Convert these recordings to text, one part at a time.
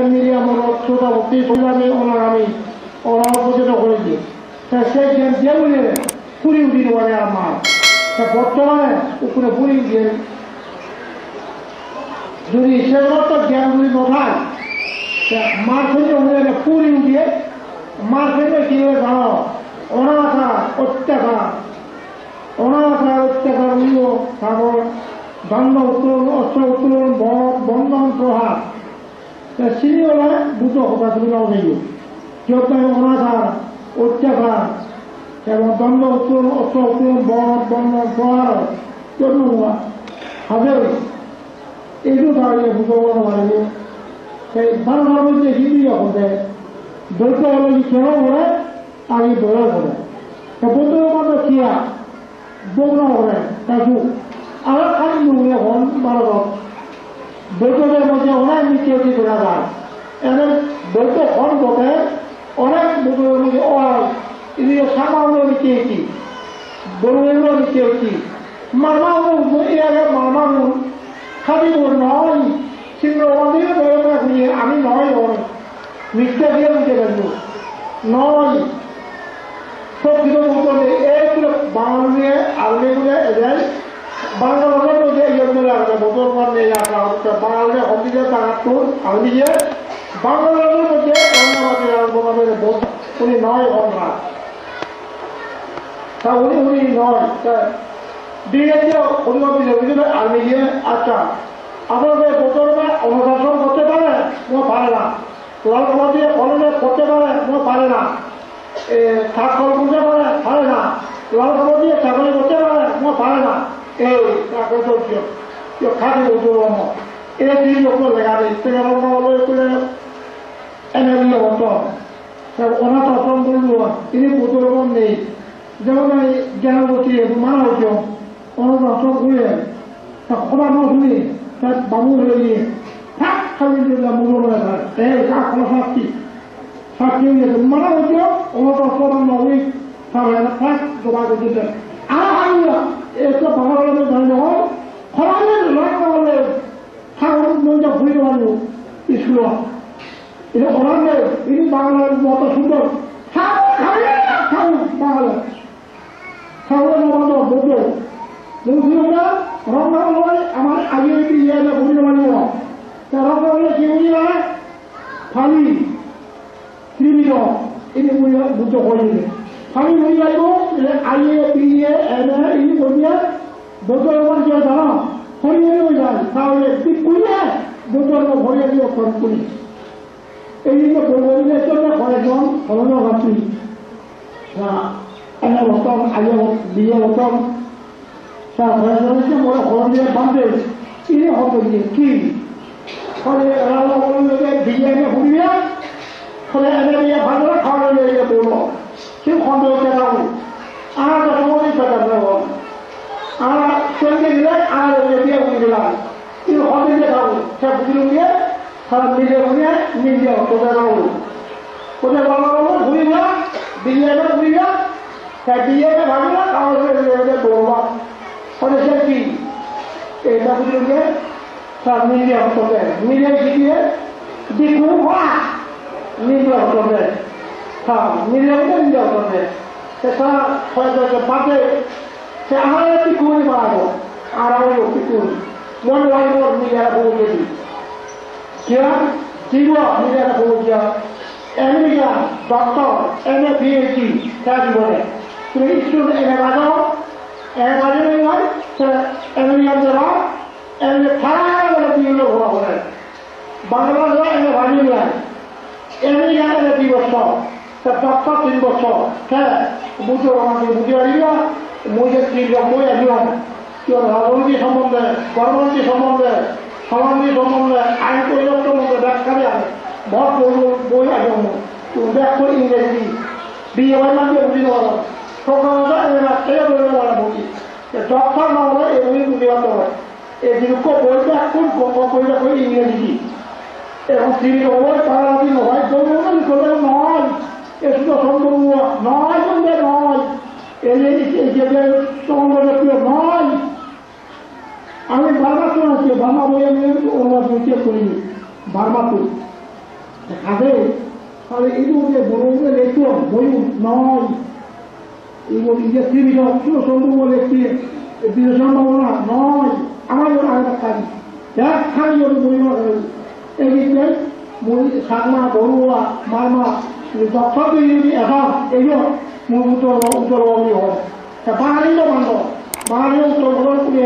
মিলিয়ে আমার শ্রোতাভক্তি সংগ্রামে ওনার আমি ওরা সচেতন করেছি সেই জ্ঞান দিয়ে বলে পুরি উঠিয়ে বলে আমার বর্তমানে উপরে পুরি দিয়ে যদি সেরকম জ্ঞানগুলি নথায় মার ফেলে হয়ে পুরি উঠিয়ে মার ফেলে কি হয়ে জানো অনাচার অত্যাচার উল্লো তারপর দণ্ড উত্তোলন অস্ত্র উত্তোলন বন্ধন প্রহার সিনিয়রা দুটো কথা তুমি নাও নেই যেহেতু অনাচার অত্যাচার এবং দণ্ড উত্তোলন অস্ত্র উত্তোলন বন্ধন প্রহার জন্য হবে এইটো তাহলে বুঝাব নোৱাৰিব সেই ভাৰতৰ মধ্যে হিন্দী হতে দ্বৈত হলে কেন করে আগে দয়া করে বন্ধুর মধ্যে কিয়া বগ্ন করে কাজু আর খালি নুয়ে হন ভারত দ্বৈতদের মধ্যে অনেক নিচে করা যায় এদের দ্বৈত হন বটে অনেক বন্ধুদের মধ্যে এদিকে সামান্য নিচে কি বড়গুলো নিচে কি মারমানো এর মারমানো খালি নয় চিহ্ন আমি নয় মিথ্যা দিয়ে দিতে পারব নয় সব কিছু বলতে এইগুলো বাংলা নিয়ে আলমে গুলো এদের বাংলা ভাষার মধ্যে ইয়ে লাগবে বদল নেই আসা বাংলা হবিজে তাকাত্তর আলমিয়ে বাংলা ভাষার মধ্যে অন্যবাদের উনি নয় না তা উনি নয় বিএনপি অভিযোগ আর্মি গিয়ে আচ্ছা আপনাদের বোতলটা অনুশাসন করতে পারে পারে না লাল কলা দিয়ে কলমে করতে পারে পারে না স্বাক্ষর করতে পারে না লাল কলা দিয়ে চাকরি করতে পারে না এই খাদি উদ্যোগ এই তিন লোক লেখা দিই এনে বছর অনাথ আশ্রম করল তিনি বোতল নেই যেমন এই জ্ঞানবতী মানা হচ্ছে অনাথ আশ্রম করে খোলা না শুনে তার বাবু হয়ে গিয়ে থাক খালি মূল্য করে থাকে কোনো শাস্তি শাস্তি মানা হচ্ছে অনাথ আশ্রম নবী থাক জমা করতে আর একটা বাংলা জানি হয় খরাদের লাগা হলে ঠাকুর মনটা ঘুরে পারবো স্কুল এটা খরাদের ইনি বাংলার মত সুন্দর বাংলা ঠাকুরের মত বলতো বলছিলাম রঙ হয় আমার আগে ইয়ে ঘুরে পারব রঙ হলে কি বুঝি না ফালি ত্রিবিধ ইনি বুঝতে করিলে ফালি বুঝি পারব আইএ বিএ এম এ ইনি বলিয়ে বোতল যে জানো হরিয়ে যায় তাহলে ঠিক করিয়ে বোতল ভরিয়ে দিয়ে খরচ করি এই যে বলবেন জন্য কয়েকজন ফলন ভাবছি এনে বতম আগে বিয়ে বতম তারপরে বড় খরচ দিয়ে বাঁধে ইনি হতো কি ফলে বিয়ে এনে ঘুরিয়ে ফলে এনে বিয়ে ভালো খাওয়া দিয়ে বলবো কেউ খন্ড কেনাবো আর সময় পেটা নেব আর চলতে গেলে আর দিয়ে বুঝে দিলাম কিন্তু হতে দিয়ে খাবো সে বুঝলো দিয়ে সারা মিলে বুঝে মিলে কোথায় খাবো কোথায় বাবা বাবু ঘুরি না বিয়ে ঘুরি না সে বিয়ে ভাবি না খাওয়া দৌড়বা ফলে সে কি এটা বুঝলো দিয়ে সব মিলে হতে মিলে গিয়ে দিকু হওয়া মিলে হতে হ্যাঁ মিলে মিলে হতে সেটা হয়তো বাদে সে আমার একটি কুড়ি বাড়াবো আর আমার একটি কুড়ি মনে হয় ওর মিডিয়ারা পৌঁছে দিই क्या ठीक हुआ मुझे हो गया America doctor M A PhD क्या बोले तो स्टूडेंट एम ए बाजाओ नहीं है तो अमेरिका जरा एम ए थाना वाले तीन लोग हुआ बोले बांग्लादेश एम ए भाजी में अमेरिका एम ए 2 बच्चों तो डॉक्टर 3 बच्चों क्या मुझे वहाँ से मुझे आइएगा मुझे 3 लोग कोई आइएगा क्यों राजनीति संबंध है गवर्नमेंट संबंध है সমাজী সম্বন্ধে আইন পরিবর্তন মধ্যে ব্যাখ্যা বহুত বই আছে ব্যাখ্যা ইংরেজি বিয়ে বাড়ি বুঝতে পারো সকালটা রাস্তায় বলতে পারে বলি ডক্টর না হলে এই বই বুঝতে পারতে হয় এই দীর্ঘ বই ব্যাখ্যুর বইটা করে ইংরেজি এবং তিনি বই তাড়াতাড়ি নয় জরুরি করলে নয় এ শুধু সম্ভব নয় সঙ্গে নয় এই যে সম্বন্ধ নয় আমি বারবার শোনাচ্ছি বার্মা বইয়ে অনুবাদ চেক করিনি বার্মাতুর খাবে তাহলে এগুলো যে বড় লেখো বই নয় এগুলো যে ত্রিবিধ সম্ভব একটি সম্ভাবনা নয় আমার জন্য আলাদা খাই এক খাই ওর বইমা এদিকে মই সাগমা বড়ুয়া মারমা দক্ষকে যদি এখন এইও মোৰ উত্তৰ হয় বাঙালিও বান্ধ বাঙালি উত্তর বড় করে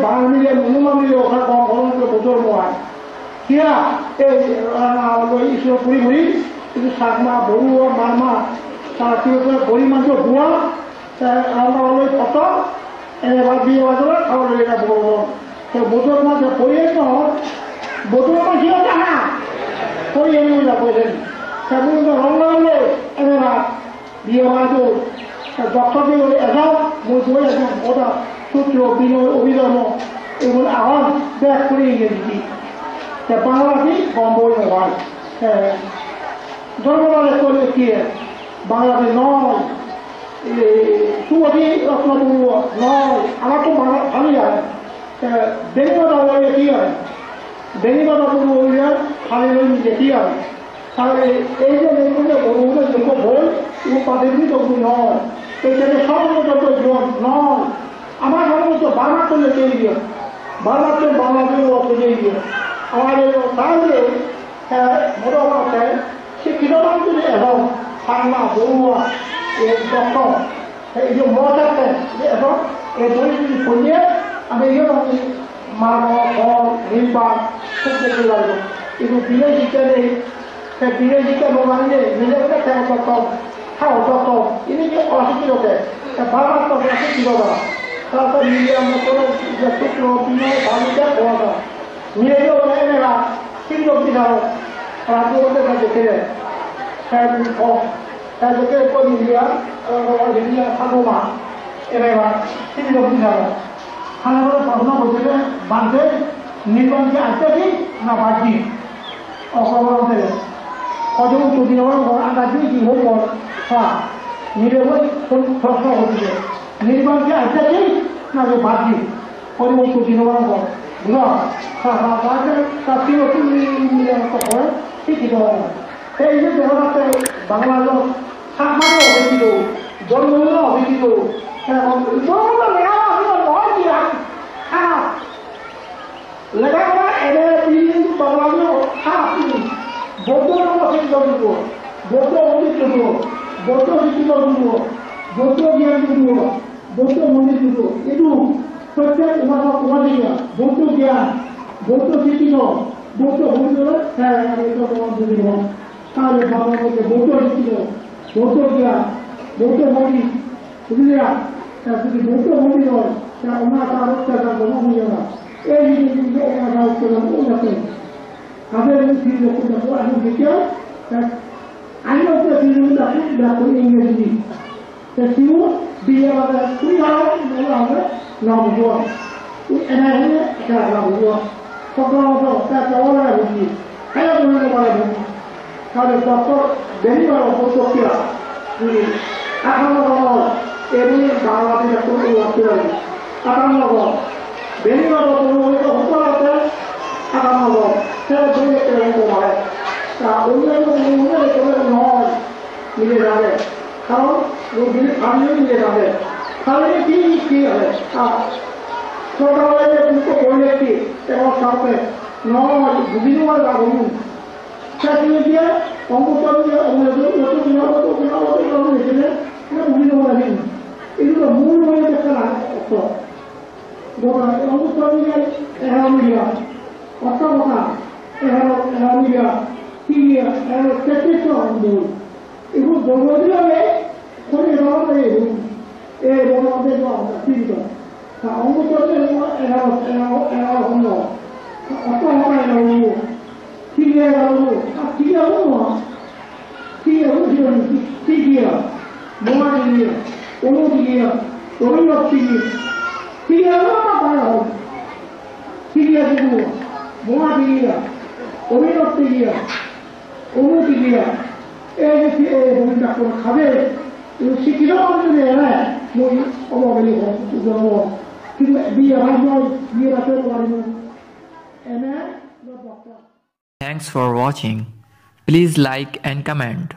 বাঙালি মিলিয়ে মনুমা মিলিয়ে ওখানে গরমকে বছর মোয়ায় কিয়া এই ঈশ্বর ঘুরি ঘুরি কিন্তু সাগমা বড়ুয়া মারমা তার কি বড়ি মাংস ধোয়া আমরা হলো কত এবার বিয়ে বাজারে খাওয়া এটা বড় বছর মাঝে পড়িয়ে তো বছর মাঝে না পড়িয়ে নিয়ে যাবো সেগুলো তো রং লাগালে এবার বিয়ে বাজো ডক্টরকে এগাও মই বই একদম ওটা সূত্র বিনয় অভিধর্ম এগুলো আওয়াজ ব্যাক করে ইংরেজি বাংলাটি কম বই হয় জন্মবারে করলে কি বাংলাতে নয় সুমতি রত্নপুর নয় আমার তো বাংলা ভালোই হয় বেনিবাদা বললে কি হয় বেনিবাদা পুরো বললে খালি নিজে কি হয় তাহলে এই যে লেখলে বড়গুলো লেখ বই এবং তাদের তবু নয় এইটাকে সর্বযত নয় আমার সর্বত বাংলা করলে চেয়ে দিও বাংলাতে বাংলাতে অর্থ চেয়ে দিও আমাদের তাহলে মোটামুটি শিক্ষিত মানুষ এখন বাংলা বড়ুয়া এই দক্ষ এই যে মজাতে এখন এই বই যদি পড়িয়ে আমি এই মানব ফল নির্বাণ খুব দেখতে লাগবো কিন্তু বিদেশি চলে বিদেশিকে মানে নিজেকে কেন করতাম খাও তত ইনি যে অশিক্ষিতকে বাবার তো অশিক্ষিত না তারপর নিজে আমরা কোনো যে শুক্র বিনয় বাণিজ্য খাওয়া দাওয়া নিজেও মেয়েরা শিক্ষক দিধারো রাজ্যবর্তের কাছে খেলে দেখে করি ইন্ডিয়া ঠাকুমা এবার শিক্ষক দিধারো খানা করে প্রশ্ন করছে বাঁধে নির্বাণকে আসতে কি না বাড়ছি অকবরণ থেকে কজন চুটি নেওয়ার আন্দাজ কি হোক হ্যাঁ নির্বাণ প্রশ্ন হচ্ছে নির্বাণকে আসতে কি না যে বাড়ছি কজন চুটি নেওয়ার পর বুঝলো তার হয় শিক্ষিত হয় এই যে দেহরাতে বাংলা লোক সামান্য অভিজ্ঞ জন্মদিন অভিজ্ঞ লেখাপড়া এনে বাংলা বৌদ্ধ শিক্ষিত দিব বৌদ্ধ মন্দির দিব বৌদ্ধ শিক্ষিত দিব বৌদ্ধ জ্ঞান দিব বৌদ্ধ মন্দির দিব এইটো প্রত্যেক উমাদিকা বৌদ্ধ জ্ঞান বৌদ্ধ শিক্ষিত বৌদ্ধ মন্দির দিব তাহলে বাংলা মধ্যে বৌদ্ধ শিক্ষিত বৌদ্ধ জ্ঞান বৌদ্ধ মন্দির বুঝলিয়া যদি বৌদ্ধ মন্দির হয় তা ওনার তার অত্যাচার কোনো হয়ে না এই জিনিসগুলো ওনারা উত্তোলন করতে আমাদের আমি দেখেও আমি হচ্ছে সিরিজ ইংরেজি সিউ দিয়ে আমাদের তুই আমাদের নাম বুঝবো এনে হলে নাম বুঝবো প্রথমত তার চলায় বুঝি হ্যাঁ বলে বলে বুঝি তাহলে ডক্টর বেরিবার প্রক্রিয়া এখন এমনি বাংলাদেশ কোনো লাগতে পারে এখন বেরিবার সকল আছে এখন সেটা দুই একটা হয় তা অন্যান্য নয় মিলে যাবে কারণ আমিও মিলে যাবে তাহলে কি হবে ছোটবেলায় কিন্তু বললে কি এবং সাথে নয় বিভিন্ন লাগুন সেগুলো দিয়ে অঙ্গচর দিয়ে বিভিন্ন লাগেন এগুলো মূল হয়ে দেখতে না অর্থ অঙ্গচর দিয়ে 11 মিলিয়ন অর্থ কথা 11 মিলিয়ন কি 33 মূল এগুলো বলবো দিলে কোন রকম এই রকমের চিন্তা অঙ্গচর দিয়ে 11 হলো অর্থ হয় না Tiga-tiga, Thanks for watching. Please like and comment.